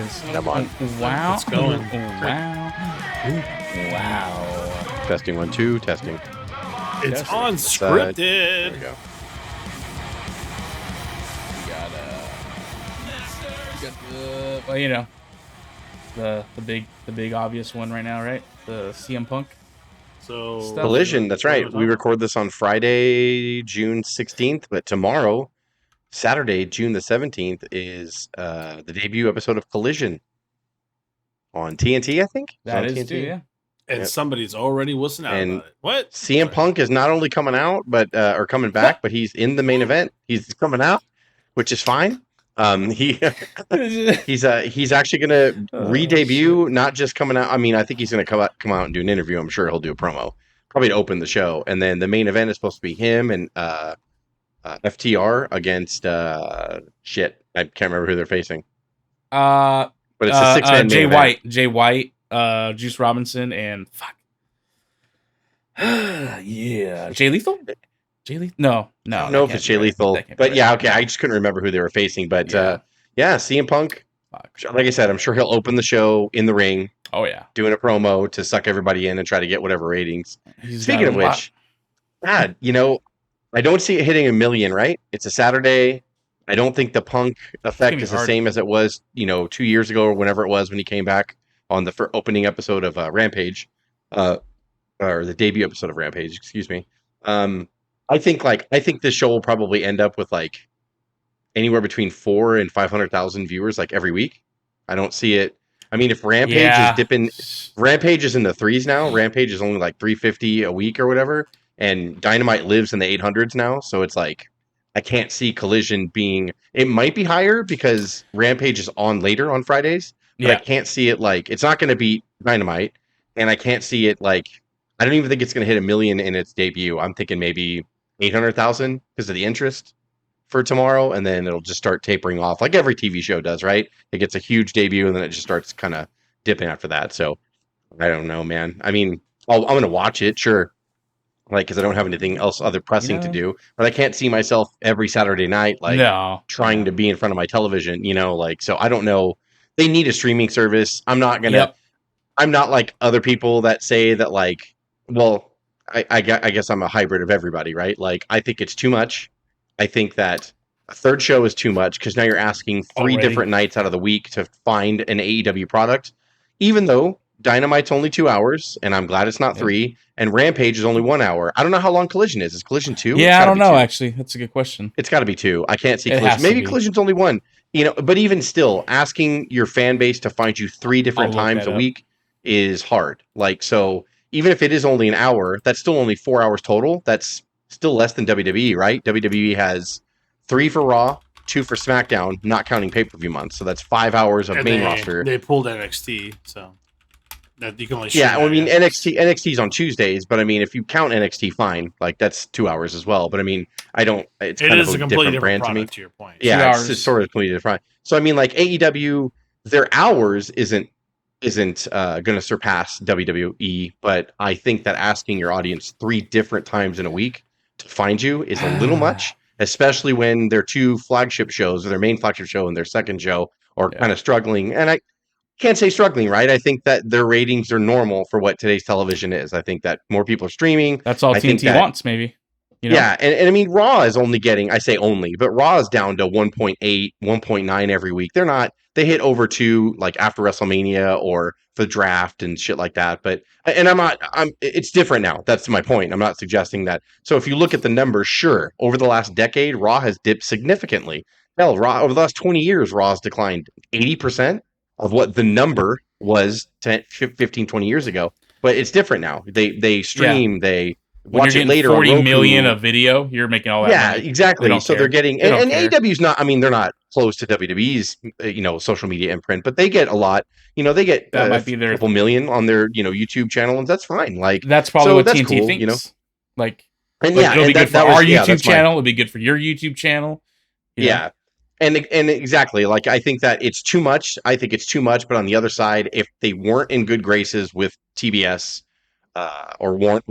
is. Come on. Wow. It's going. Wow. Wow. Testing 1, 2, testing. It's Testing. unscripted. There we go. Well, you know, the big obvious one right now, right? The CM Punk. So Collision, that's right. We record this on Friday, June 16th, but tomorrow, Saturday, June the 17th, is the debut episode of Collision on TNT, I think. That is TNT. too, yeah. And Yep. somebody's already whistling out And about it. What? CM Punk is not only coming out, but or coming back, but he's in the main event. He's coming out, which is fine. He's actually gonna re-debut, not just coming out. I mean, I think he's gonna come out and do an interview. I'm sure he'll do a promo, probably to open the show, and then the main event is supposed to be him and FTR against shit. I can't remember who they're facing. But it's a 6-man Jay main White, Jay White, Juice Robinson, and fuck. Yeah, Jay Lethal. Jay Lethal? No. I don't know if it's Jay Lethal, but yeah, okay. I just couldn't remember who they were facing. But yeah, CM Punk. Fuck. Like I said, I'm sure he'll open the show in the ring. Oh yeah, doing a promo to suck everybody in and try to get whatever ratings. Speaking of which, God, you know, I don't see it hitting 1 million. Right? It's a Saturday. I don't think the Punk effect is the same as it was, 2 years ago or whenever it was when he came back on the opening episode of Rampage, or the debut episode of Rampage. Excuse me. I think this show will probably end up with like anywhere between 400,000 and 500,000 viewers like every week. I don't see it. I mean, if Rampage is dipping, Rampage is in the threes now. Rampage is only like 350 a week or whatever, and Dynamite lives in the 800s now. So it's like I can't see Collision being. It might be higher because Rampage is on later on Fridays, but I can't see it like it's not going to beat Dynamite, and I can't see it like I don't even think it's going to hit 1 million in its debut. I'm thinking maybe 800,000 because of the interest for tomorrow, and then it'll just start tapering off like every TV show does, right? It gets a huge debut and then it just starts kind of dipping after that. So I don't know, man. I mean, I'm going to watch it, sure, like because I don't have anything else other pressing to do, but I can't see myself every Saturday night like trying to be in front of my television, like so I don't know. They need a streaming service. I'm not gonna. I'm not like other people that say that like, well, I guess I'm a hybrid of everybody, right? Like I think it's too much. I think that a third show is too much because now you're asking 3 different nights out of the week to find an AEW product, even though Dynamite's only 2 hours, and I'm glad it's not 3, and Rampage is only 1 hour. I don't know how long Collision is. Is Collision 2? Yeah, I don't know, actually. That's a good question. It's got to be 2. I can't see Collision. Maybe Collision's only 1. But even still, asking your fan base to find you 3 different times a week is hard. Like, so even if it is only an hour, that's still only 4 hours total. That's still less than WWE, right? WWE has 3 for Raw, 2 for SmackDown, not counting pay-per-view months. So that's 5 hours of main roster. They pulled NXT, so that you can only. NXT's on Tuesdays, but I mean, if you count NXT, fine. Like that's 2 hours as well. But I mean, I don't. It's kind of a completely different brand to me. To your point, yeah, it's sort of completely different. So I mean, like AEW, their hours isn't going to surpass WWE, but I think that asking your audience 3 different times in a week to find you is a little much, especially when their 2 flagship shows, or their main flagship show and their second show, are kind of struggling. And I can't say struggling, right? I think that their ratings are normal for what today's television is. I think that more people are streaming. That's all TNT wants, maybe. Yeah, and I mean, Raw is only getting, I say only, but Raw is down to 1.8, 1.9 every week. They hit over 2 like after WrestleMania or for the draft and shit like that. But, and it's different now. That's my point. I'm not suggesting that. So if you look at the numbers, sure, over the last decade, Raw has dipped significantly. Hell, Raw, over the last 20 years, Raw has declined 80% of what the number was 10, 15, 20 years ago. But it's different now. They stream, they watch it later. 40 million a video, you're making all that. Yeah, money. exactly. So they're getting, and AEW's not. I mean, they're not close to WWE's, social media imprint, but they get a lot. They get that might be their couple million on their, YouTube channel, and that's fine. Like that's probably what TNT thinks. It'll be good for our YouTube channel. It'll be good for your YouTube channel. Yeah. And exactly, like I think that it's too much. I think it's too much. But on the other side, if they weren't in good graces with TBS, or Warner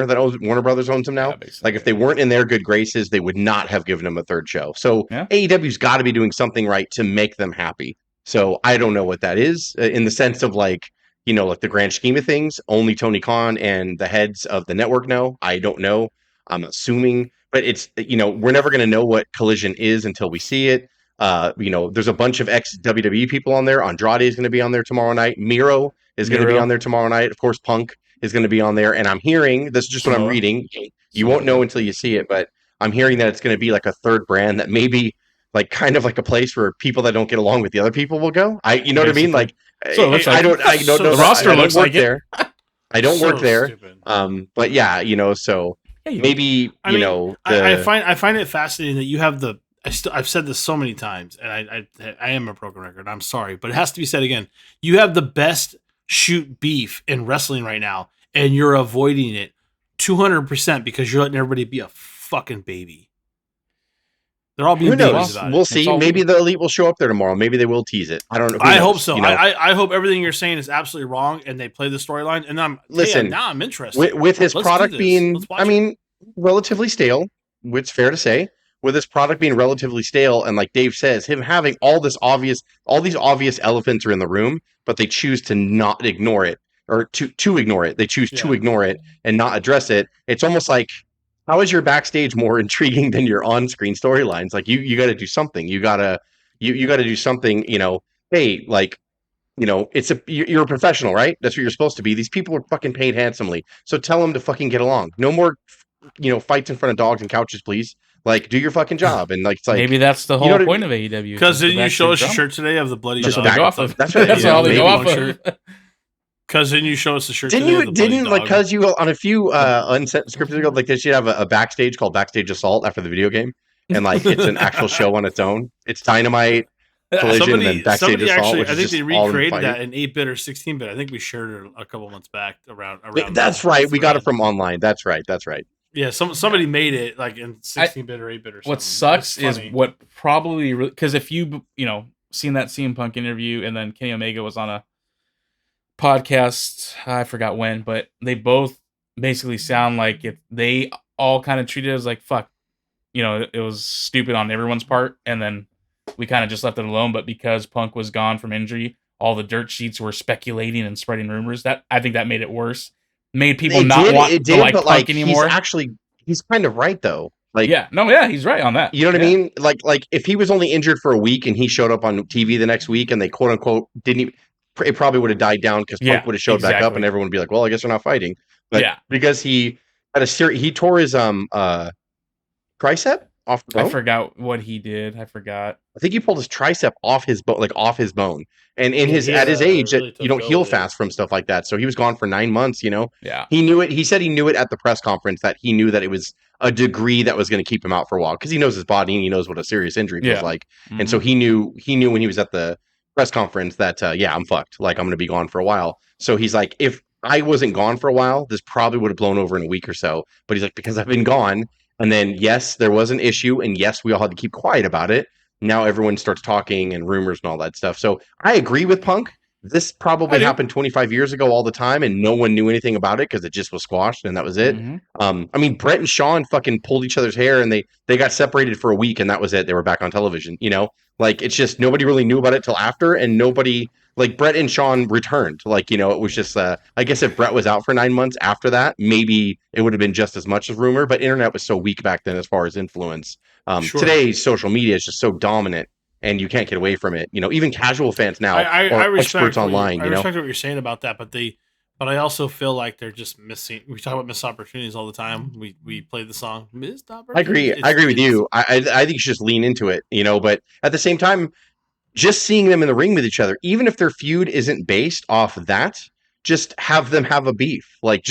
that owns Warner Brothers owns them now. Yeah, like if they weren't in their good graces, they would not have given them a third show. So AEW's got to be doing something right to make them happy. So I don't know what that is in the sense of like, like the grand scheme of things. Only Tony Khan and the heads of the network know. I don't know. I'm assuming, but it's we're never going to know what Collision is until we see it. There's a bunch of ex WWE people on there. Andrade is going to be on there tomorrow night. Miro is going to be on there tomorrow night. Of course, Punk is going to be on there. And I'm hearing, this is just what I'm reading. You won't know until you see it, but I'm hearing that it's going to be like a third brand that maybe like kind of like a place where people that don't get along with the other people will go. You know what I mean? Like, so I don't know. The roster looks like there. I don't work there. Stupid. But yeah, so maybe I find it fascinating that you have the. I've said this so many times, and I am a broken record. I'm sorry, but it has to be said again. You have the best shoot beef in wrestling right now, and you're avoiding it 200% because you're letting everybody be a fucking baby. They're all being Who knows? about We'll see. Maybe the Elite will show up there tomorrow. Maybe they will tease it. I don't know. I hope so. I hope everything you're saying is absolutely wrong, and they play the storyline. And now I'm interested. With his product being, relatively stale, which is fair to say. With his product being relatively stale, and like Dave says, him having all these obvious elephants are in the room, but they choose to not ignore it or to ignore it. They choose to ignore it and not address it. It's almost like, how is your backstage more intriguing than your on-screen storylines? Like you got to do something. You gotta do something. Hey, like, you're a professional, right? That's what you're supposed to be. These people are fucking paid handsomely, so tell them to fucking get along. No more, fights in front of dogs and couches, please. Like, do your fucking job. And like, it's like, maybe that's the whole point of AEW. Because didn't you show us a shirt today of the bloody dog? That's right. That's all they go off of. Because didn't you show us the shirt? Didn't like, because you on a few unscripted ago, like they should have a backstage called Backstage Assault after the video game, and like it's an actual show on its own. It's Dynamite, Collision, and then Backstage Assault. Actually, I think they recreated that in 8-bit or 16-bit. I think we shared it a couple months back around. That's right. We got it from online. That's right. Yeah, somebody made it like in 16-bit or 8-bit or something. What sucks is what probably, because if you seen that CM Punk interview, and then Kenny Omega was on a podcast, I forgot when, but they both basically sound like if they all kind of treated it as like, fuck, it was stupid on everyone's part, and then we kind of just left it alone. But because Punk was gone from injury, all the dirt sheets were speculating and spreading rumors. That I think that made it worse. Made people want to like Punk anymore. He's kind of right though. Like, he's right on that. You know what I mean? Like if he was only injured for a week and he showed up on TV the next week and they quote unquote didn't, it probably would have died down because Punk would have showed back up and everyone would be like, well, I guess they're not fighting. But because he had he tore his tricep off the bone. I forgot what he did. I think he pulled his tricep off his bone. And at his age, really you don't heal fast from stuff like that. So he was gone for 9 months. Yeah. He knew it. He said he knew it at the press conference that he knew that it was a degree that was going to keep him out for a while because he knows his body and he knows what a serious injury feels like. Mm-hmm. And so he knew when he was at the press conference that I'm fucked. Like I'm going to be gone for a while. So he's like, if I wasn't gone for a while, this probably would have blown over in a week or so. But he's like, because I've been gone. And then, yes, there was an issue. And yes, we all had to keep quiet about it. Now everyone starts talking and rumors and all that stuff. So I agree with Punk. This probably happened 25 years ago all the time, and no one knew anything about it because it just was squashed, and that was it. Mm-hmm. Brett and Shawn fucking pulled each other's hair, and they got separated for a week, and that was it. They were back on television, Like, it's just nobody really knew about it till after, and nobody... Like, Brett and Shawn returned. Like, it was just... I guess if Brett was out for 9 months after that, maybe it would have been just as much as rumor, but internet was so weak back then as far as influence. Today's social media is just so dominant, and you can't get away from it. Even casual fans now are experts online. I respect what you're saying about that, but I also feel like they're just missing. We talk about missed opportunities all the time. We play the song "Missed Opportunities." I agree with you. I think you should just lean into it. But at the same time, just seeing them in the ring with each other, even if their feud isn't based off of that, just have them have a beef. Like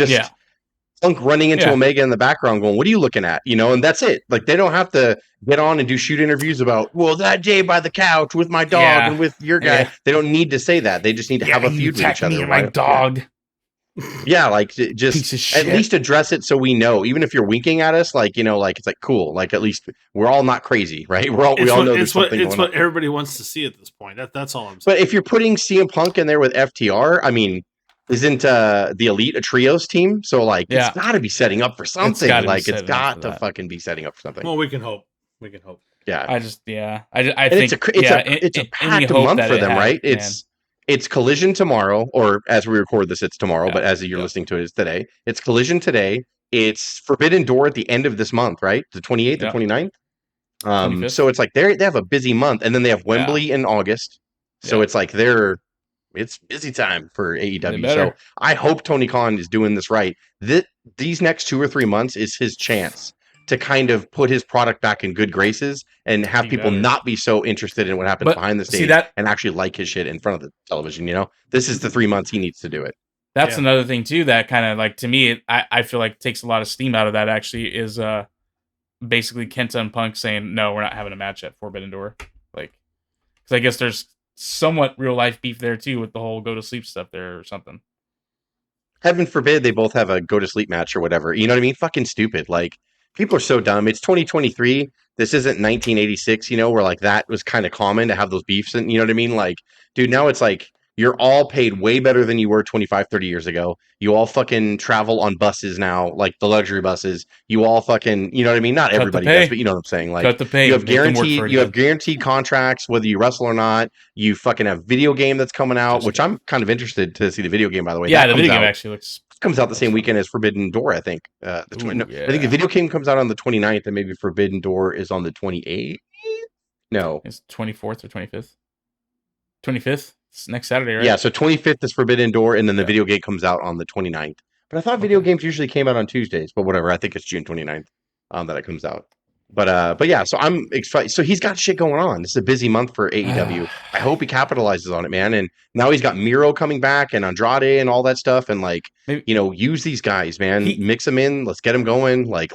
Punk running into Omega in the background going, what are you looking at? And that's it. Like, they don't have to get on and do shoot interviews about, well, that day by the couch with my dog and with your guy. They don't need to say that. They just need to have a feud with each other. Me and my dog. Yeah, like, just at least address it so we know. Even if you're winking at us, like, like, it's like, cool. Like, at least we're all not crazy, right? We all know there's something going on. It's what everybody wants to see at this point. That's all I'm saying. But if you're putting CM Punk in there with FTR, isn't the Elite a trios team? So it's got to be setting up for something. It's got to fucking be setting up for something. Well, we can hope. Yeah, I think it's a packed month for them, right? It's Collision tomorrow, or as we record this, it's tomorrow. But as you're listening to it, it's today. It's Collision today. It's Forbidden Door at the end of this month, right? The 28th or 29th. 25th. So it's like they have a busy month, and then they have Wembley in August. So it's like it's busy time for AEW. So I hope Tony Khan is doing this right. These next 2 or 3 months is his chance to kind of put his product back in good graces and have people not be so interested in what happens behind the stage and actually like his shit in front of the television. This is the 3 months he needs to do it. That's another thing too that kind of like, to me, I feel like takes a lot of steam out of that. Actually, is basically Kenta and Punk saying, no, we're not having a match at Forbidden Door. Like, because I guess there's somewhat real life beef there too with the whole go to sleep stuff there or something. Heaven forbid they both have a go to sleep match or whatever. You know what I mean? Fucking stupid. Like, people are so dumb. It's 2023. This isn't 1986, where like that was kind of common to have those beefs. And you know what I mean? Like, dude, now it's like you're all paid way better than you were 25, 30 years ago. You all fucking travel on buses now, like the luxury buses. You all fucking, you know what I mean? Not everybody does, but you know what I'm saying? Like, cut the pay. You have guaranteed contracts, whether you wrestle or not. You fucking have video game that's coming out, which I'm kind of interested to see the video game, by the way. Yeah, the video game actually comes out the same weekend as Forbidden Door, I think. I think the video game comes out on the 29th, and maybe Forbidden Door is on the 28th. No, it's 24th or 25th. 25th. It's next Saturday, right? Yeah, so 25th is Forbidden Door, and then the video game comes out on the 29th. But I thought video games usually came out on Tuesdays, but whatever. I think it's June 29th that it comes out. But yeah, so I'm excited. So he's got shit going on. This is a busy month for AEW. I hope he capitalizes on it, man. And now he's got Miro coming back and Andrade and all that stuff. And like, use these guys, man. Mix them in. Let's get them going. Like,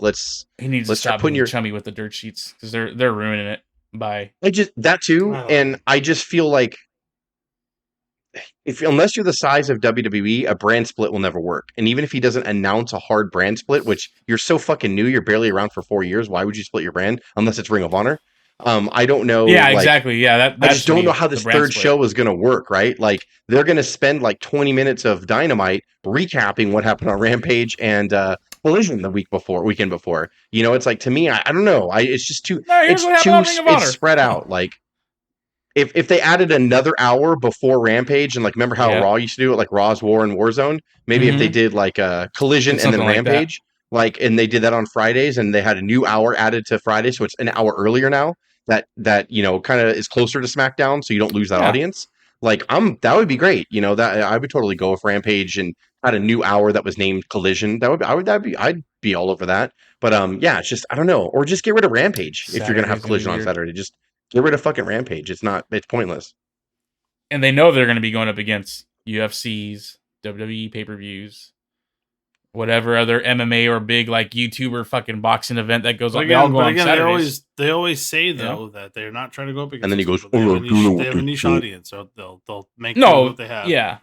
he needs to stop putting chummy with the dirt sheets because they're ruining it by that too. And I just feel like unless you're the size of WWE, a brand split will never work. And even if he doesn't announce a hard brand split, which you're so fucking new, you're barely around for 4 years. Why would you split your brand unless it's Ring of Honor? I don't know. Yeah, exactly. Yeah, I just don't know how this third show is going to work, right? Like, they're going to spend like 20 minutes of Dynamite recapping what happened on Rampage and Collision the weekend before. It's like, to me, I don't know. It's just too. It's spread out. Like, if they added another hour before Rampage, and like, remember how Raw used to do it, like Raw's War and Warzone? Maybe if they did like a Collision and then Rampage, and they did that on Fridays, and they had a new hour added to Friday, so it's an hour earlier now. That kind of is closer to SmackDown, so you don't lose that audience. Like, that would be great. That I would totally go if Rampage and had a new hour that was named Collision. I'd be all over that. But it's just, I don't know, or just get rid of Rampage if you're gonna have Collision on Saturday. Just get rid of fucking Rampage. It's pointless. And they know they're going to be going up against UFCs, WWE pay-per-views, whatever other MMA or big like YouTuber fucking boxing event that goes on. They all go on Saturdays. They always say though that they're not trying to go up against. And then he goes, they have a niche audience, so they'll make what they have. Yeah.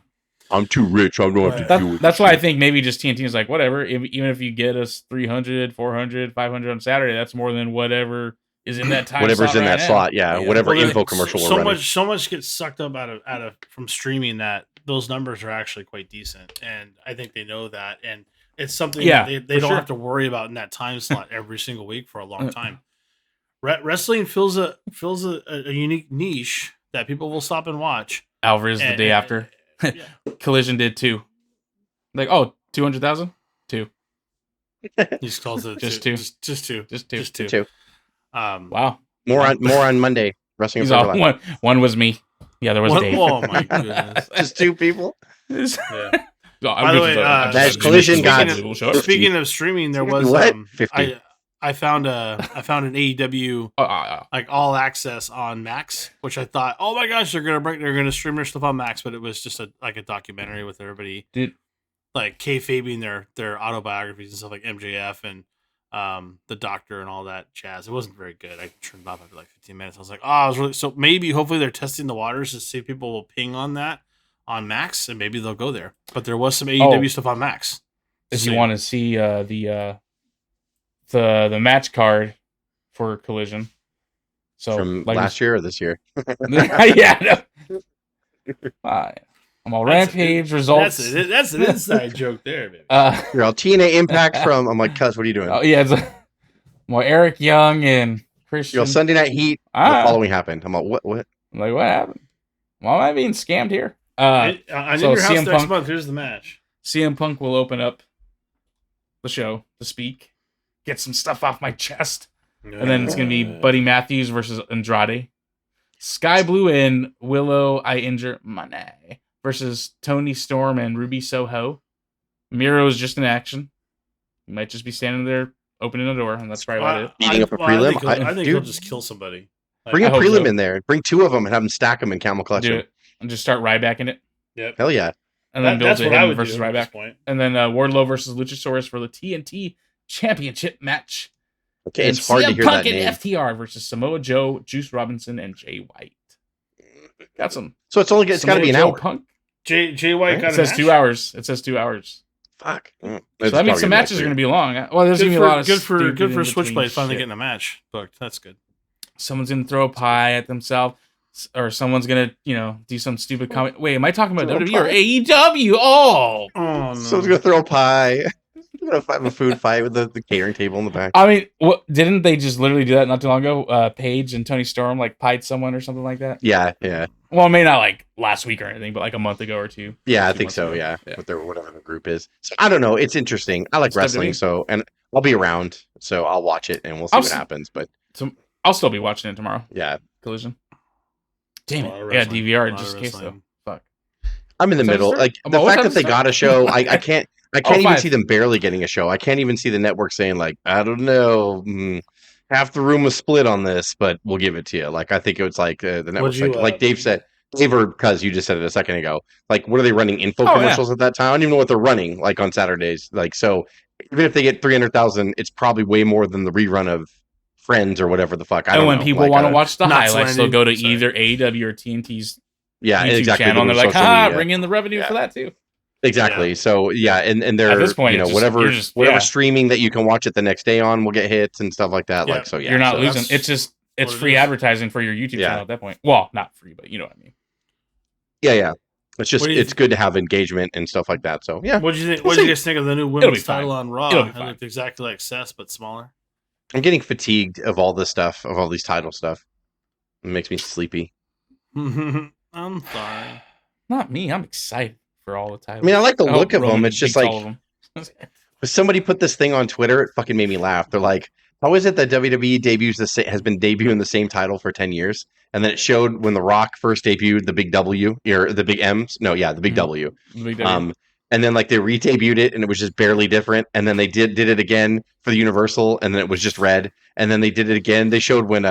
I'm too rich. I don't have to do it. That's why I think maybe just TNT is like, whatever. Even if you get us 300, 400, 500 on Saturday, that's more than whatever is in that time. Whatever's in that slot, whatever info commercial we're running. So much gets sucked up out of from streaming that those numbers are actually quite decent, and I think they know that, and it's something that they don't have to worry about in that time slot every single week for a long time. Wrestling fills a unique niche that people will stop and watch. Alvarez the day after. Collision did 2. Like, 200,000? 2. He just calls it just 2. Just 2. Wow. More on Monday. Wrestling. One was me. The other was Dave. Oh my goodness. Just 2 people. By the way, Collision speaking of streaming, there was 50. I found an AEW like all access on Max, which I thought, oh my gosh, they're gonna stream their stuff on Max, but it was just a documentary with everybody, like kayfabing their autobiographies and stuff, like MJF and the Doctor and all that jazz. It wasn't very good. I turned it off after like 15 minutes. I was like, I was really hopefully they're testing the waters to see if people will ping on that on Max, and maybe they'll go there. But there was some AEW stuff on Max. If you want to see the match card for Collision. So from last year or this year? Yeah. I'm all Rampage results. That's an inside joke there, baby. You're all TNA Impact from. I'm like, Cuz, what are you doing? It's more Eric Young and Christian. Sunday Night Heat. The following happened. I'm like, what? I'm like, what happened? Why am I being scammed here? I'm so in your house CM next Punk, month. Here's the match. CM Punk will open up the show to speak, get some stuff off my chest, and then it's gonna be Buddy Matthews versus Andrade. Sky Blue and Willow I Injure Money versus Tony Storm and Ruby Soho. Miro is just in action. He might just be standing there opening a door, and that's probably about it. Beating up a prelim. I think he'll just kill somebody. Bring a prelim in there. Bring 2 of them and have them stack them in camel clutch. Do it and just start Ryback in it. Yep. Hell yeah. And then build to him versus Ryback. And then Wardlow versus Luchasaurus for the TNT Championship match. Okay, it's hard to hear Punk that name. and FTR versus Samoa Joe, Juice Robinson, and Jay White. Got some. So it's got to be an hour. Punk. Jay White got it says 2 hours. It says 2 hours. Fuck. So that means some matches are going to be long. Well, there's going to be a lot of good for Switchblade finally getting a match booked. That's good. Someone's going to throw a pie at themselves, or someone's going to do some stupid comment. Wait, am I talking about WWE or AEW? Oh no. Someone's going to throw a pie. Have a food fight with the catering table in the back. I mean, didn't they just literally do that not too long ago? Paige and Tony Storm pied someone or something like that. Yeah. Well, it may not last week or anything, but a month ago or 2. Yeah, I think so. Yeah, with whatever the group is. So I don't know. It's interesting. I like wrestling, so and I'll be around, so I'll watch it and we'll see what happens. But I'll still be watching it tomorrow. Yeah, Collision. Damn it! Yeah, DVR just in case though. Fuck. I'm in the middle. Like the fact that they got a show, I can't. I can't even see them barely getting a show. I can't even see the network saying I don't know, half the room was split on this, but we'll give it to you. I think it was the network, like Dave said, Dave or Cuz, you just said it a second ago. What are they running info commercials at that time? I don't even know what they're running on Saturdays. So even if they get 300,000, it's probably way more than the rerun of Friends or whatever the fuck. I don't know. And when people want to watch the highlights, they'll go to either AEW or TNT's YouTube channel, and they're like, bring in the revenue for that too. Exactly. Yeah. So and they're at this point, whatever streaming that you can watch it the next day on will get hits and stuff like that. Yeah. You're not losing. It's free advertising for your YouTube channel at that point. Well, not free, but you know what I mean. Yeah. It's just it's good to have engagement and stuff like that. So yeah. What do you think? What do you guys think of the new women's title on Raw? It looked exactly like Seth's, but smaller. I'm getting fatigued of all this stuff, of all these title stuff. It makes me sleepy. I'm sorry. Not me. I'm excited for all the titles. I mean, I like the look of them. It's just somebody put this thing on Twitter. It fucking made me laugh. They're like, how is it that WWE has been debuting the same title for 10 years? And then it showed when The Rock first debuted the Big W, or the Big M's. No, yeah, the Big W. The Big W. And then they re-debuted it, and it was just barely different. And then they did it again for the Universal, and then it was just red. And then they did it again. They showed when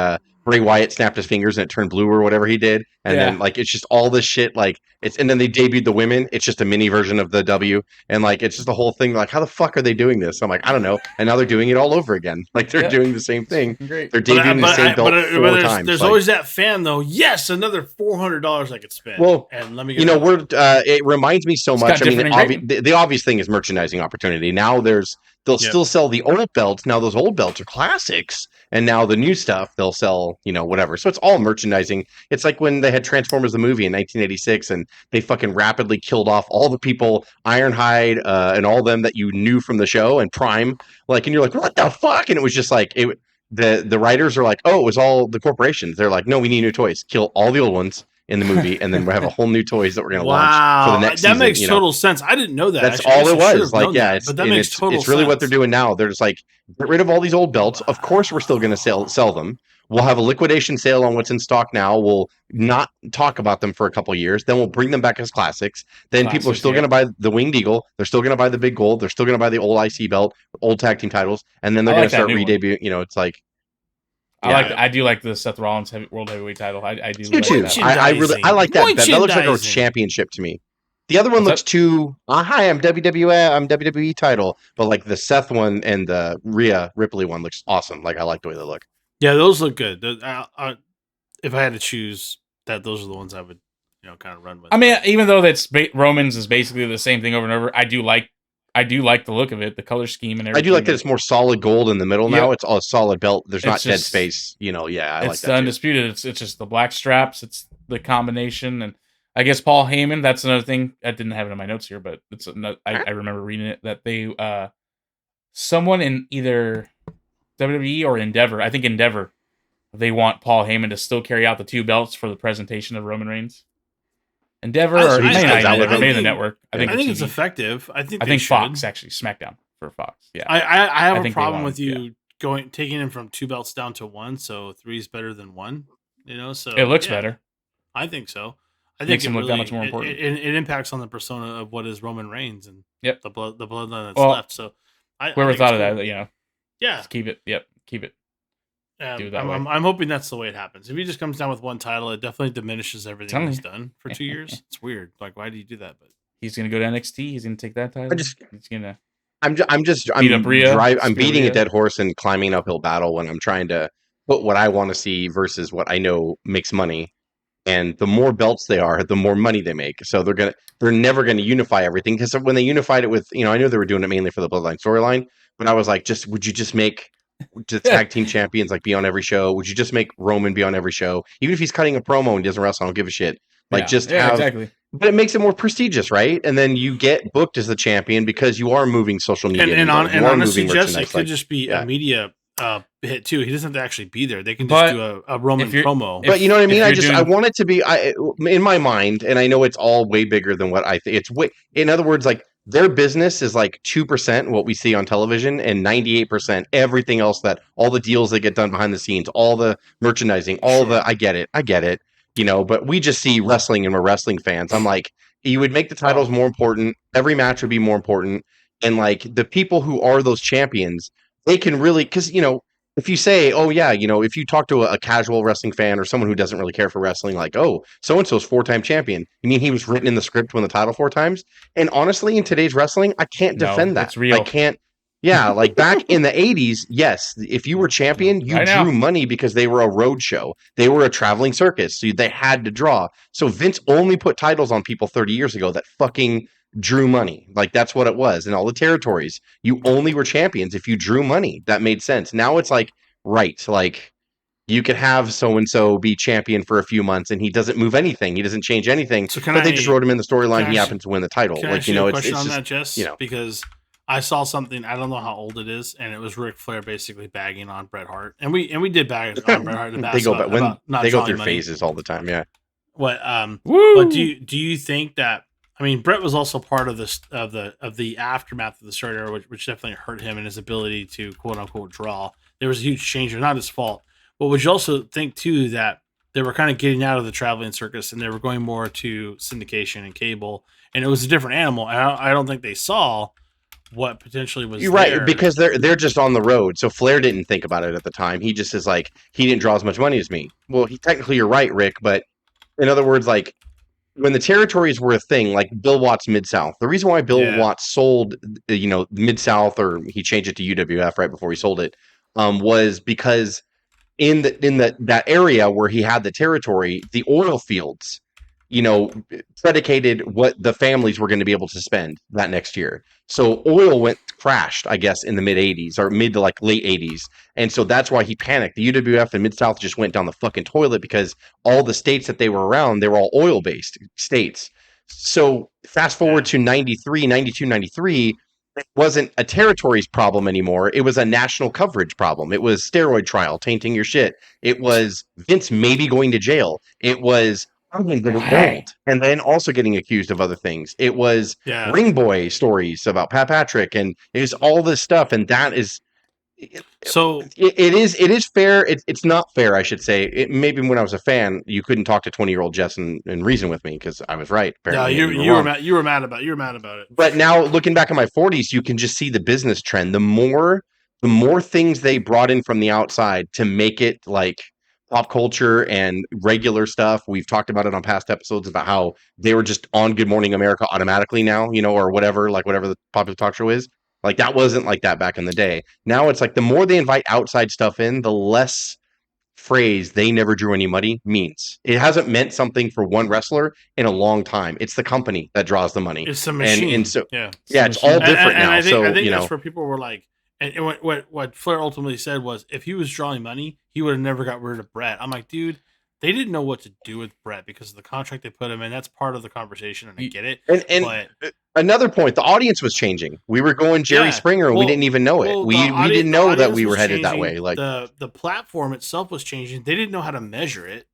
Bray Wyatt snapped his fingers and it turned blue or whatever he did. And then it's just all this shit. And then they debuted the women. It's just a mini version of the W. And it's just the whole thing. How the fuck are they doing this? I'm I don't know. And now they're doing it all over again. They're doing the same thing. Great. They're debuting the same belt 4 times. There's always that fan though. Yes, another $400 I could spend. Well, and let me it reminds me so much. I mean, the obvious thing is merchandising opportunity. Now they'll still sell the old belts. Now those old belts are classics. And now the new stuff, they'll sell, whatever. So it's all merchandising. It's like when they had Transformers the movie in 1986 and they fucking rapidly killed off all the people, Ironhide and all them that you knew from the show and Prime. And you're like, what the fuck? And it was just the writers are like, oh, it was all the corporations. They're like, no, we need new toys. Kill all the old ones in the movie, and then we have a whole new toys that we're going to launch for the next season. That makes total sense. I didn't know that. That's all it was. But that makes total sense. It's really what they're doing now. They're just get rid of all these old belts. Of course, we're still going to sell them. We'll have a liquidation sale on what's in stock now. We'll not talk about them for a couple of years. Then we'll bring them back as classics. Then people are still going to buy the Winged Eagle. They're still going to buy the Big Gold. They're still going to buy the old IC belt, old tag team titles, and then they're going to start re-debut. It's I do like the Seth Rollins World Heavyweight title. I do. You too. I like that. That looks like a championship to me. The other one looks too. Hi, I'm WWE title, but the Seth one and the Rhea Ripley one looks awesome. I like the way they look. Yeah, those look good. If I had to choose, those are the ones I would, kind of run with. I mean, even though Romans is basically the same thing over and over, I do like the look of it, the color scheme and everything. I do like that it's more solid gold in the middle now. It's all solid belt. There's not dead space. I like that. It's undisputed. It's just the black straps. It's the combination, and I guess Paul Heyman. That's another thing. I didn't have it in my notes here, but I remember reading it that they someone in either WWE or Endeavor. I think Endeavor they want Paul Heyman to still carry out the 2 belts for the presentation of Roman Reigns. Endeavor So or he just goes out with maybe him. the network. I think it's effective. I think Fox actually SmackDown for Fox. Yeah, I have a problem with you taking him from 2 belts down to 1. So 3 is better than 1. You know, so it looks better. I think so. I think makes him look that much more important. It impacts on the persona of what is Roman Reigns and the bloodline that's left. So whoever thought of that? You know, just keep it. Yep, keep it. I'm hoping that's the way it happens. If he just comes down with 1 title, it definitely diminishes everything he's done for 2 years. It's weird. Like, why do you do that? But he's gonna go to NXT. He's gonna take that title. He's gonna. I'm beating a dead horse and climbing an uphill battle when I'm trying to put what I want to see versus what I know makes money. And the more belts they are, the more money they make. So they're never gonna unify everything, because when they unified it with, I knew they were doing it mainly for the Bloodline storyline, but I was like, would you just make the tag team champions like be on every show? Would you just make Roman be on every show, even if he's cutting a promo and doesn't wrestle? I don't give a shit. Like exactly. But it makes it more prestigious, right? And then you get booked as the champion because you are moving social media. And honestly, Jess, it could just be a media hit too. He doesn't have to actually be there. They can just do a Roman promo. But you know what I mean? I want it to be in my mind, and I know it's all way bigger than what I think. It's way. In other words, like their business is like 2% what we see on television, and 98% everything else, that all the deals that get done behind the scenes, all the merchandising, I get it. But we just see wrestling and we're wrestling fans. I'm like, you would make the titles more important. Every match would be more important. And like the people who are those champions, they can really, because, if you say, if you talk to a casual wrestling fan or someone who doesn't really care for wrestling, like, oh, so-and-so's 4-time champion. You mean he was written in the script to win the title 4 times? And honestly, in today's wrestling, I can't defend that. It's real. I can't. Yeah, like back in the 80s, yes, if you were champion, you drew money because they were a road show. They were a traveling circus, so they had to draw. So Vince only put titles on people 30 years ago that fucking drew money. Like that's what it was. In all the territories, you only were champions if you drew money. That made sense. Now it's like, right, like you could have so-and-so be champion for a few months and he doesn't move anything. He doesn't change anything. So they just wrote him in the storyline. He happened to win the title. Can I ask you a question on that, Jess? Because I saw something, I don't know how old it is, and it was Ric Flair basically bagging on Bret Hart. And we did bag on Bret Hart in the past. They go through phases all the time, yeah. But do you think that, I mean, Bret was also part of the aftermath of the Start Era, which definitely hurt him and his ability to quote unquote draw. There was a huge change, not his fault. But would you also think too that they were kind of getting out of the traveling circus and they were going more to syndication and cable, and it was a different animal. And I don't think they saw what potentially was. You're right, because they're just on the road. So Flair didn't think about it at the time. He just is like, he didn't draw as much money as me. Well, technically you're right, Rick, but in other words, like when the territories were a thing, like Bill Watts Mid-South, the reason why Bill Watts sold, Mid-South, or he changed it to UWF right before he sold it, was because in that area where he had the territory, the oil fields, predicated what the families were going to be able to spend that next year. So oil crashed, I guess, in the mid 80s or mid to like late 80s. And so that's why he panicked. The UWF and Mid-South just went down the fucking toilet because all the states that they were around, they were all oil-based states. So fast forward to 93, 92, 93, it wasn't a territories problem anymore. It was a national coverage problem. It was steroid trial, tainting your shit. It was Vince maybe going to jail. It was and then also getting accused of other things. It was Ring Boy stories about Pat Patrick, and it was all this stuff, and that is so. It is fair. It's not fair, I should say. Maybe when I was a fan, you couldn't talk to 20-year-old Jess and reason with me because I was right. Apparently. No, you were mad about it. But now looking back at my 40s, you can just see the business trend. The more things they brought in from the outside to make it like pop culture and regular stuff. We've talked about it on past episodes about how they were just on Good Morning America automatically now, or whatever the popular talk show is. Like that wasn't like that back in the day. Now it's like the more they invite outside stuff in, the less phrase "they never drew any money" means. It hasn't meant something for one wrestler in a long time. It's the company that draws the money. It's the machine. And so it's all different now. I think that's where people were like, and what Flair ultimately said was, if he was drawing money, he would have never got rid of Bret. I'm like, dude, they didn't know what to do with Brett because of the contract they put him in. That's part of the conversation, and I get it. And another point, the audience was changing. We were going Jerry Springer, and we didn't even know it. We didn't know that we were headed that way. Like the platform itself was changing. They didn't know how to measure it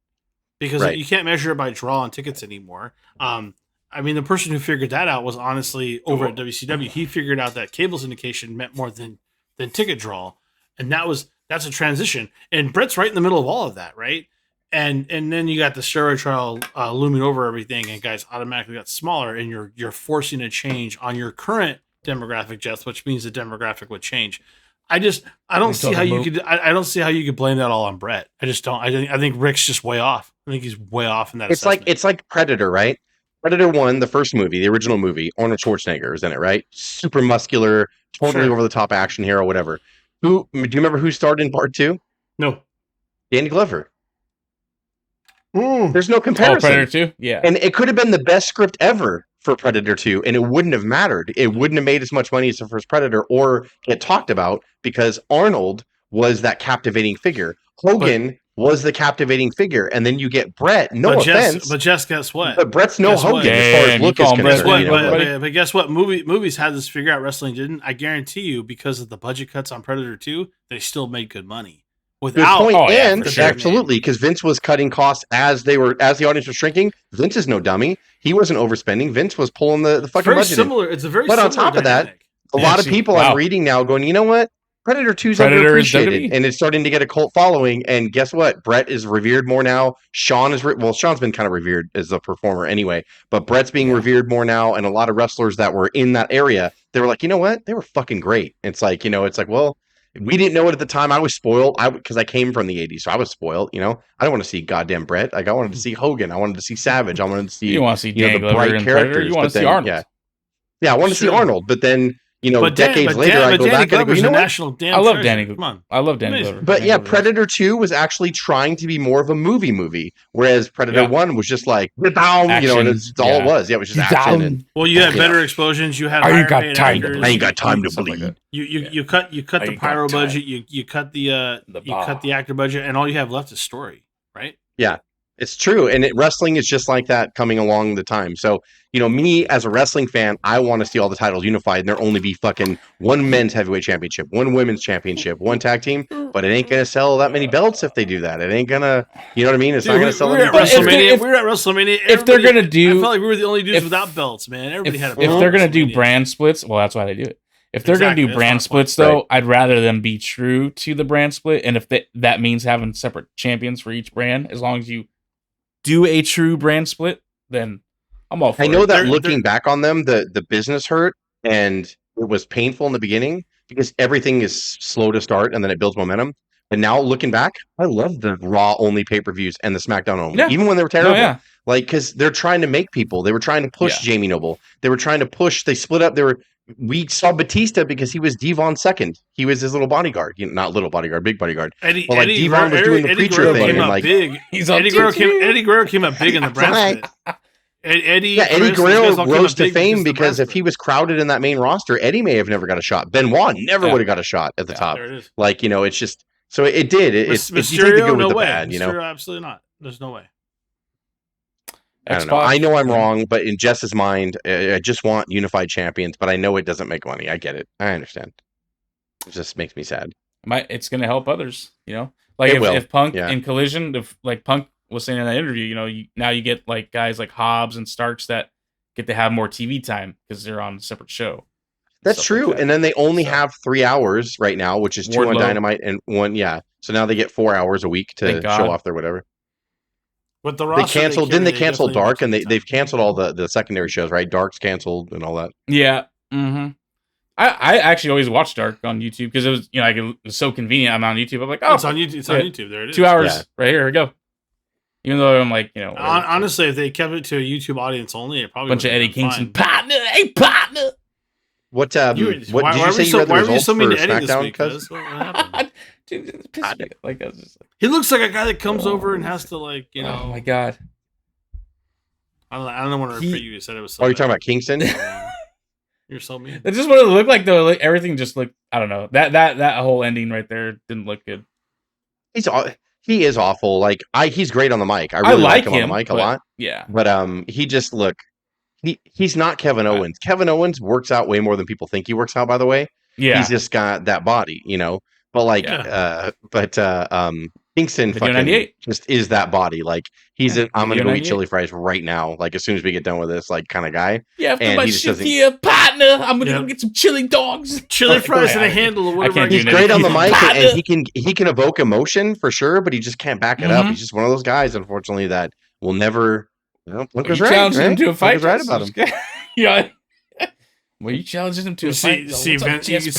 because you can't measure it by draw on tickets anymore. I mean, the person who figured that out was honestly over at WCW. He figured out that cable syndication meant more than ticket draw, and that's a transition. And Brett's right in the middle of all of that, right? And then you got the steroid trial looming over everything, and guys automatically got smaller, and you're forcing a change on your current demographic, Jeff, which means the demographic would change. I don't see how you could. I don't see how you could blame that all on Brett. I just don't. I think Rick's just way off. I think he's way off in that. It's like Predator, right? Predator 1, the first movie, the original movie, Arnold Schwarzenegger is in it, right? Super muscular, totally over the top action hero, whatever. Do you remember who starred in part 2? No. Danny Glover. There's no comparison. Predator 2? Yeah. And it could have been the best script ever for Predator 2, and it wouldn't have mattered. It wouldn't have made as much money as the first Predator or get talked about because Arnold was that captivating figure. Hogan was the captivating figure, and then you get Brett. No offense, but just guess what? But Brett's no Hogan as far as look is concerned. But guess what? Movies had this figure out. Wrestling didn't. I guarantee you, because of the budget cuts on Predator 2, they still made good money. Without good point. Absolutely, because Vince was cutting costs as the audience was shrinking. Vince is no dummy. He wasn't overspending. Vince was pulling the fucking budget. Similar. It's a very. But on top of that, a lot of people I'm reading now going, you know what? Predator 2 is underappreciated, and it's starting to get a cult following. And guess what? Brett is revered more now. Sean's been kind of revered as a performer anyway, but Brett's being revered more now. And a lot of wrestlers that were in that area, they were like, you know what? They were fucking great. It's like, well, we didn't know it at the time. I was spoiled because I came from the 80s, so I was spoiled. I don't want to see goddamn Brett. Like I wanted to see Hogan. I wanted to see Savage. I wanted to see the bright characters. You want to see Arnold. Yeah, I want to see Arnold, but then. Decades later, I go back and I go, you know what? I love Danny Glover. Come on. I love Danny Glover. But yeah, Predator 2 was actually trying to be more of a movie, whereas Predator 1 was just like, down, and it's all it was. Yeah, it was just action. Well, you had better explosions. You had I ain't got time to bleed. You cut the pyro budget. You cut the actor budget, and all you have left is story, right? Yeah. It's true, and wrestling is just like that coming along the time. So, me as a wrestling fan, I want to see all the titles unified, and there only be fucking one men's heavyweight championship, one women's championship, one tag team. But it ain't gonna sell that many belts if they do that. It ain't gonna, you know what I mean? It's not gonna sell. We were at WrestleMania. If they're gonna do, I felt like we were the only dudes without belts, man. Everybody had a belt. If they're gonna do brand splits, well, that's why they do it. If they're going to do brand splits, though, I'd rather them be true to the brand split. And if that means having separate champions for each brand, as long as you do a true brand split, then I'm all for it. I know that looking back on them, the business hurt and it was painful in the beginning because everything is slow to start and then it builds momentum. And now looking back, I love the Raw only pay-per-views and the SmackDown only, even when they were terrible. Like, because they're trying to make people. They were trying to push Jamie Noble. They were trying to push. They split up. We saw Batista because he was Devon's second. He was his little bodyguard. Not little bodyguard, big bodyguard. Eddie Devon was doing the preacher thing. And like, Eddie Guerrero came up big in the brand split. Eddie Guerrero rose to fame because if he was crowded in that main roster, Eddie may have never got a shot. Benoit never would have got a shot at the top. There it is. Like, it's just so it did. It's you take the good with the bad. Mysterio, absolutely not. There's no way. I don't know. I know I'm wrong, but in Jess's mind, I just want unified champions. But I know it doesn't make money. I get it. I understand. It just makes me sad. It's going to help others. Like if Punk in Collision, like Punk was saying in that interview, now you get like guys like Hobbs and Starks that get to have more TV time because they're on a separate show. That's true. Like that. And then they only have 3 hours right now, which is 2 on Dynamite and 1. Yeah. So now they get 4 hours a week to show off their whatever. But the roster didn't they cancel Dark and they've canceled all the secondary shows, right? Dark's canceled and all that. Yeah. Mm-hmm. I actually always watch Dark on YouTube because it was it was so convenient. I'm on YouTube. I'm like, it's on YouTube. It's on YouTube. There it is. 2 hours right here. We go. Even though I'm like, honestly, if they kept it to a YouTube audience only, it probably bunch of Eddie Kingston partner. Hey partner. What did you say? You read the results for SmackDown? What happened? Dude, he looks like a guy that comes over and has to Oh my god! I don't want to repeat you. You said it was. So you're talking about Kingston? You're so mean. That's just what it looked like, though. Like everything just looked. I don't know. That whole ending right there didn't look good. he is awful. Like he's great on the mic. I really like him on the mic a lot. Yeah. But he just he's not Kevin Owens. Kevin Owens works out way more than people think he works out, by the way. Yeah. He's just got that body, But Kingston fucking just is that body. Like I'm gonna go eat chili fries right now. Like as soon as we get done with this, like kind of guy. Yeah, after my shift here, partner, I'm gonna go get some chili dogs, chili fries, and a handle of whatever. He's great on the mic, and he can evoke emotion for sure, but he just can't back it up. He's just one of those guys, unfortunately, that will never. Look was right. Him to a fight. Right about him. Yeah. Well, you challenged him to a fight. You can see Vince's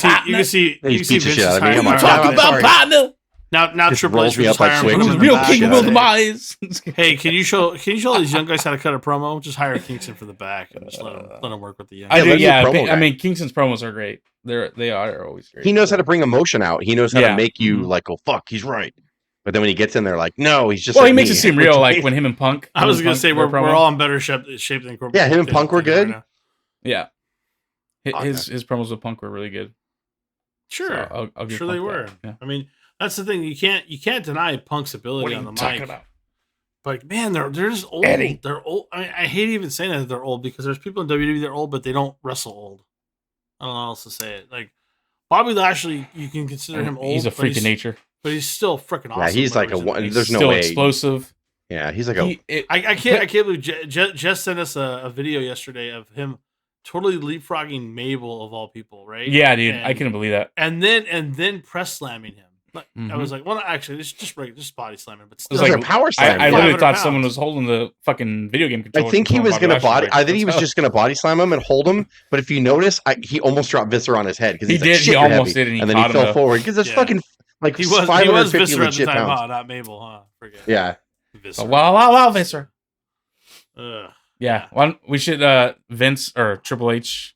hiring. Talk about partner. Now Triple H up like Who's the real king of the Myers? Hey, can you show these young guys how to cut a promo? Just hire Kingston for the back and just let him work with the young guys. I mean, Kingston's promos are great. They are always great. He knows how to bring emotion out. He knows how to make you like, oh fuck, he's right. But then when he gets in there, like, no, he's just. Well, he makes it seem real, like when him and Punk. I was gonna say we're all in better shape than Corbin. Yeah, him and Punk were good. Right, yeah, his promos with Punk were really good. Sure, so I'll give sure Punk they were. Yeah. I mean, that's the thing. You can't deny Punk's ability on the mic. About? But man, they're just old. Eddie. They're old. I mean, I hate even saying that they're old because there's people in WWE that are old, but they don't wrestle old. I don't know how else to say it. Like Bobby Lashley, you can consider him old. He's a freak of nature. But he's still freaking awesome. Yeah, he's like there's no still way. Explosive. Yeah, he's like I can't believe Jess sent us a video yesterday of him totally leapfrogging Mabel of all people, right? Yeah, dude, I couldn't believe that. And then press slamming him. Like, I was like, well, actually, it's just body slamming, but still, it was like a power slam. I literally thought someone was holding the fucking video game controller. I think he was gonna body. I think he was just gonna body slam him and hold him. But if you notice, he almost dropped Viscera on his head because he did. He almost did, and then he fell forward because it's fucking. Like he was 550 Viscera legit at the time, pounds. huh? Not Mabel, huh? Forget. Yeah. Viscera. Wow, Viscera. Yeah. Yeah. We should Vince or Triple H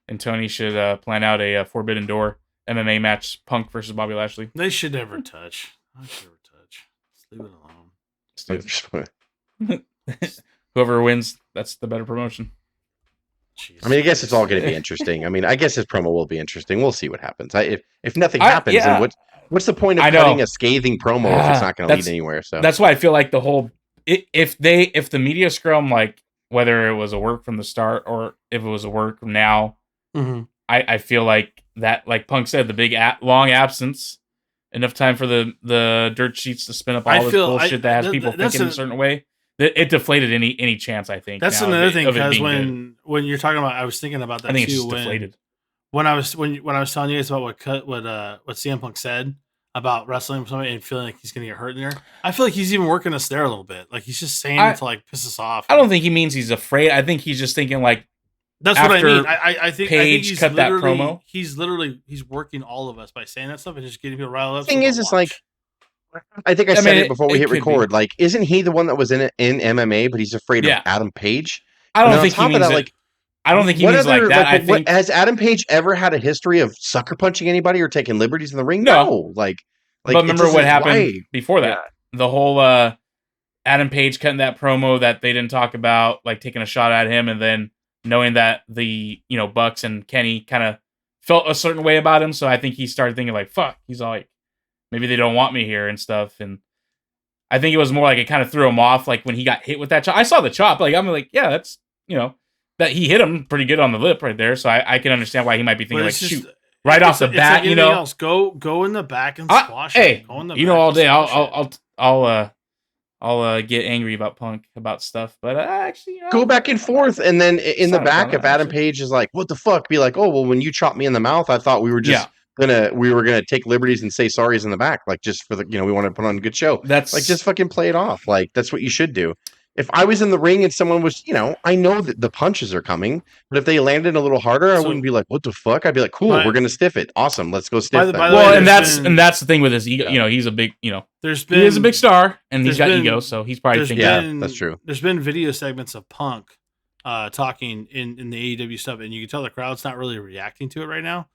and Tony should plan out a Forbidden Door MMA match, Punk versus Bobby Lashley. They should never touch. Just leave it alone. Whoever wins, that's the better promotion. Jeez. I mean, I guess it's all going to be interesting. I mean, I guess his promo will be interesting. We'll see what happens. If nothing happens, then what's the point of cutting a scathing promo if it's not going to lead anywhere? So that's why I feel like the whole if the media scrum, like whether it was a work from the start or if it was a work from now, I feel like that, like Punk said, the big long absence, enough time for the dirt sheets to spin up all this bullshit that has people thinking in a certain way. It deflated any chance, I think. That's another thing, because when you're talking about, I was thinking about that. I think it's just deflated. When I was telling you guys about what CM Punk said about wrestling with somebody and feeling like he's going to get hurt in there, I feel like he's even working us there a little bit. Like he's just saying it to like piss us off. I don't think he means he's afraid. I think he's just thinking like that's what I mean. I think he's cut that promo. He's working all of us by saying that stuff and just getting people riled up. The thing is, it's like. I think I said it before we hit record. Like, isn't he the one that was in MMA, but he's afraid of Adam Page? I don't think he means that. I don't think he means like that. I think has Adam Page ever had a history of sucker punching anybody or taking liberties in the ring? No. Like but remember what happened before that? Yeah. The whole Adam Page cutting that promo that they didn't talk about, like taking a shot at him, and then knowing that the Bucks and Kenny kind of felt a certain way about him. So I think he started thinking like, "Fuck," he's all like. Maybe they don't want me here and stuff. And I think it was more like it kind of threw him off. Like when he got hit with that chop, I saw the chop. Like, I'm like, yeah, that's, that he hit him pretty good on the lip right there. So I can understand why he might be thinking like, shoot, right off the bat, like else. Go in the back and squash him. Hey, go in the back all day. I'll get angry about Punk about stuff, but actually, go back and forth. And then in the back, if Adam Page is like, what the fuck? Be like, oh, well, when you chopped me in the mouth, I thought we were just. We were gonna take liberties and say sorries in the back, like just for the we want to put on a good show. That's like just fucking play it off. Like that's what you should do. If I was in the ring and someone was, I know that the punches are coming, but if they landed a little harder, I wouldn't be like, what the fuck? I'd be like, cool, we're gonna stiff it. Awesome, let's go stiff. And that's the thing with his ego. He's a big, he is a big star and he's got ego, so he's probably thinking, that's true. There's been video segments of Punk talking in the AEW stuff, and you can tell the crowd's not really reacting to it right now.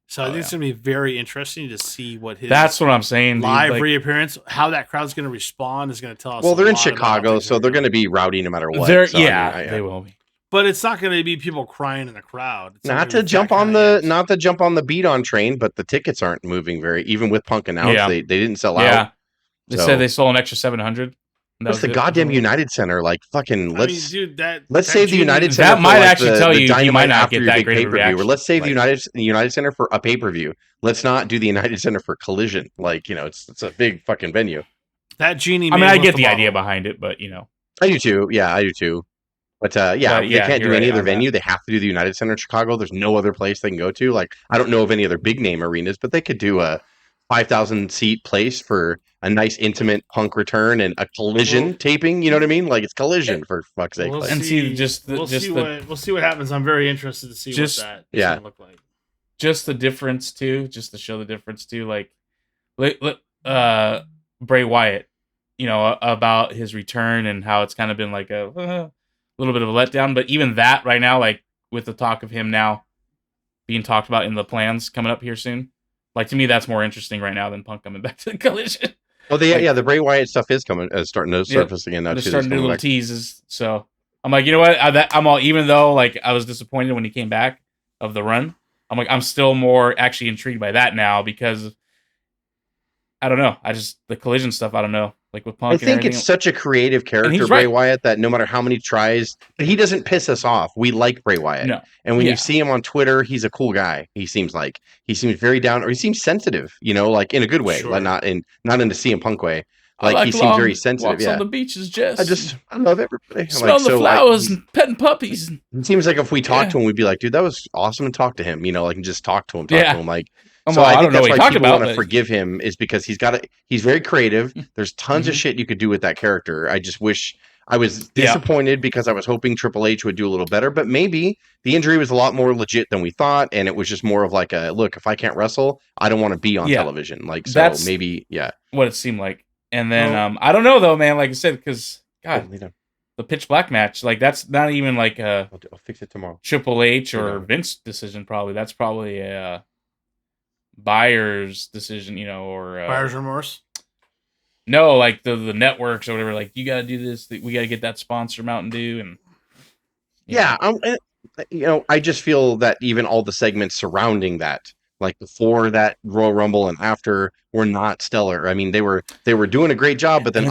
So I think it's going to be very interesting to see what his that's what I'm saying. Live reappearance, how that crowd's going to respond is going to tell us. Well, they're in Chicago, so they're going to be rowdy no matter what. They will be. But it's not going to be people crying in the crowd. It's not to jump on the beat on train, but the tickets aren't moving even with Punk announced. They didn't sell out. They said they sold an extra 700. That's the goddamn United Center. Like, fucking, let's save the United Center. That might actually tell you he might not get that great of a reaction. Or let's save the United Center for a pay-per-view. Let's not do the United Center for Collision. Like, it's a big fucking venue. That genie. I mean, I get the idea behind it, but I do too. Yeah, I do too. But they can't do any other venue. They have to do the United Center in Chicago. There's no other place they can go to. Like, I don't know of any other big name arenas, but they could do a 5,000 seat place for a nice intimate Punk return and a Collision taping. You know what I mean? Like, it's Collision for fuck's sake. We'll see what happens. I'm very interested to see what that's gonna look like. Just the difference too. Just to show the difference too. Like, Bray Wyatt, about his return and how it's kind of been like a little bit of a letdown. But even that right now, like with the talk of him now being talked about in the plans coming up here soon, like to me that's more interesting right now than Punk coming back to the Collision. Oh, the Bray Wyatt stuff is starting to surface again. Now they're starting to do little teases. So I'm like, you know what? I'm all, even though like I was disappointed when he came back of the run, I'm like, I'm still more actually intrigued by that now because I don't know. The Collision stuff, I don't know. Like with Punk, I think it's such a creative character, Bray Wyatt, that no matter how many tries, he doesn't piss us off. We like Bray Wyatt. No. And when you see him on Twitter, he's a cool guy. He seems very down, or he seems sensitive, like in a good way, like not in the CM Punk way. Like he seems very sensitive. Walks on the beaches, Jess. I love everybody. Smell the flowers and petting puppies. It seems like if we talked to him, we'd be like, dude, that was awesome, and talk to him. Like, and just talk to him, like. So I think that's why people want to forgive him, is because he's very creative. There's tons of shit you could do with that character. I just wish I was disappointed because I was hoping Triple H would do a little better, but maybe the injury was a lot more legit than we thought. And it was just more of like look, if I can't wrestle, I don't want to be on television. Like, so that's maybe, what it seemed like. And then, I don't know though, man, like I said, because God, the Pitch Black match, like that's not even like I'll fix it tomorrow. Triple H or Vince decision. Probably that's probably a buyer's decision, or buyer's remorse. No, like the networks or whatever. Like, you got to do this. We got to get that sponsor, Mountain Dew, and I just feel that even all the segments surrounding that, like before that Royal Rumble and after, were not stellar. I mean, they were doing a great job, but then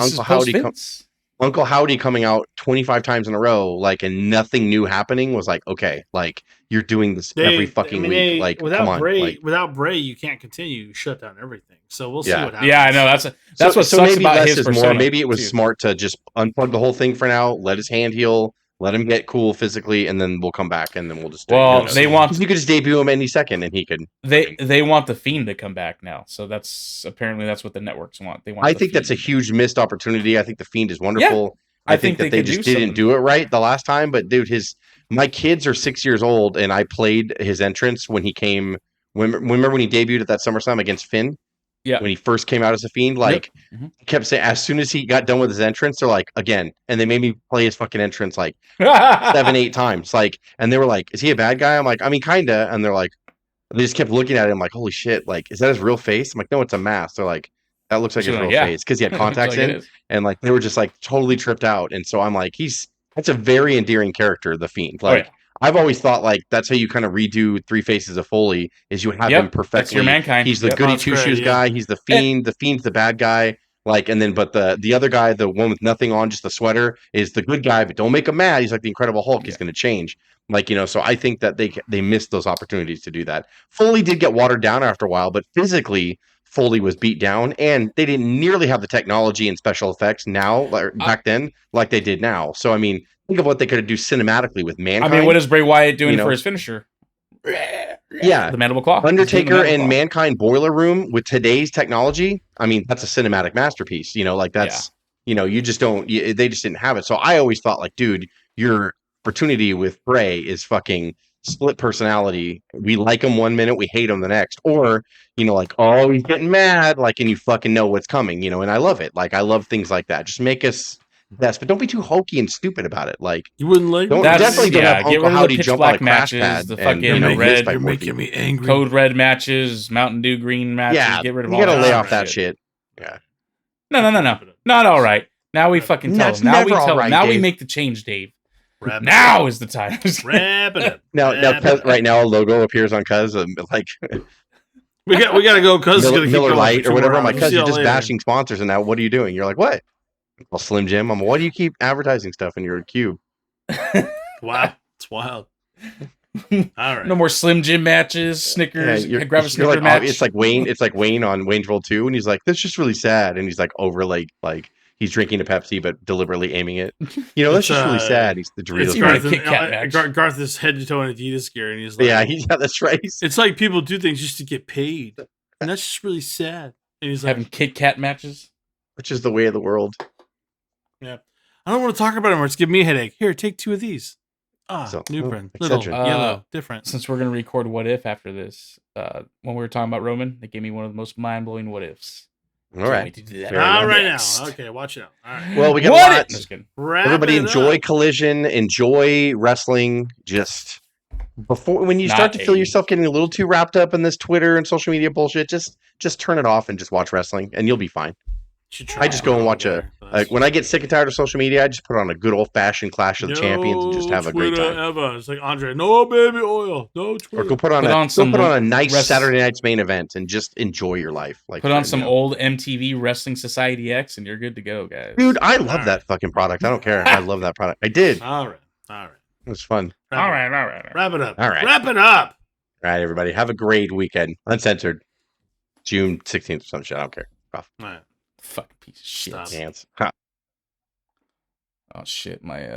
Uncle Howdy coming out 25 times in a row, like, and nothing new happening, was like, okay, like, you're doing this every fucking week. Like, come on. Without Bray, you can't continue. You shut down everything. So we'll see what happens. Yeah, I know. That's what sucks about his persona. Maybe it was smart to just unplug the whole thing for now, let his hand heal, let him get cool physically, and then we'll come back, and then we'll just. They want. You could just debut him any second, and he could. They want the Fiend to come back now, so that's what the networks want. They want. I think that's a huge missed opportunity. I think the Fiend is wonderful. Yeah. I think that they just didn't do it right the last time. But dude, my kids are 6 years old, and I played his entrance when he came. Remember when he debuted at that SummerSlam against Finn? Yeah. When he first came out as a Fiend, like, kept saying, as soon as he got done with his entrance, they're like, again, and they made me play his fucking entrance like 7-8 times, like, and they were like, is he a bad guy? I'm like, I mean, kinda, and they're like, they just kept looking at him like, holy shit, like, is that his real face? I'm like, no, it's a mask. They're like, that looks like his real face, because he had contacts in, and like they were just like totally tripped out. And so I'm like, that's a very endearing character, the Fiend. Like, I've always thought like that's how you kind of redo Three Faces of Foley, is you have him perfectly. That's your Mankind. He's the goody two shoes guy. He's the Fiend. The Fiend's the bad guy. Like, and then but the other guy, the one with nothing on, just the sweater, is the good guy. But don't make him mad. He's like the Incredible Hulk. He's going to change. Like, so I think that they missed those opportunities to do that. Foley did get watered down after a while, but physically Foley was beat down, and they didn't nearly have the technology and special effects back then like they did now. So I mean, think of what they could do cinematically with Mankind. I mean, what is Bray Wyatt doing for his finisher? Yeah, the Mandible Claw. Undertaker and Mankind Boiler Room with today's technology. I mean, that's a cinematic masterpiece. Like that's you just don't. They just didn't have it. So I always thought like, dude, your opportunity with Bray is fucking split personality. We like him one minute, we hate him the next, or like, oh, he's getting mad, like, and you fucking know what's coming, and I love it. Like, I love things like that. Just make us best, but don't be too hokey and stupid about it. Like, you wouldn't like. Definitely don't have Uncle Howdy jump on a crash matches, pad. The fucking red. You're making me angry. Code red matches, Mountain Dew green matches. Yeah, get rid of you all gotta that lay off that shit. Yeah. No. Not all right. Now we fucking tell them. Now we tell them. Now we make the change, Dave. Now is the time. Wrap it up. Now, right now, a logo appears on Cuz, like. We got to go because Miller Lite or whatever. I'm like, cuz you're just bashing sponsors, and now what are you doing? You're like, what? Well, Slim Jim. I'm like, why do you keep advertising stuff in your cube? Wow, it's wild. All right, no more Slim Jim matches. Snickers. Yeah, grab a Snicker like, match. It's like Wayne. It's like Wayne on Wayne's World 2, and he's like, that's just really sad, and he's like over like he's drinking a Pepsi but deliberately aiming it. You know, that's just really sad. He's the Doritos. Garth is head to toe in Adidas gear, and he's like, yeah, that's right. It's like people do things just to get paid, and that's just really sad. And he's having Kit Kat matches, which is the way of the world. Yeah, I don't want to talk about it anymore. It's giving me a headache. Here, take 2 of these. New print, little yellow, different. Since we're gonna record What If after this, when we were talking about Roman, they gave me one of the most mind blowing what ifs. All right. All right now. Okay, watch it out. All right. Well, we got lots. Everybody enjoy Collision, enjoy wrestling. Just before when you start to feel yourself getting a little too wrapped up in this Twitter and social media bullshit, just turn it off and just watch wrestling, and you'll be fine. I just go and watch when I get sick and tired of social media, I just put on a good old fashioned Clash of the Champions and just have a great time. It's like Andre, no baby oil, no Twitter. Or go put on a nice Saturday night's main event and just enjoy your life. Like put on some old MTV Wrestling Society X and you're good to go, guys. Dude, I love that fucking product. I don't care. I love that product. I did. All right. It was fun. All right. Wrap it up. All right. Wrap it up. All right, everybody. Have a great weekend. Uncensored. June 16th or some shit. I don't care. Off. All right. Fucking piece of shit. Dance. Oh shit, my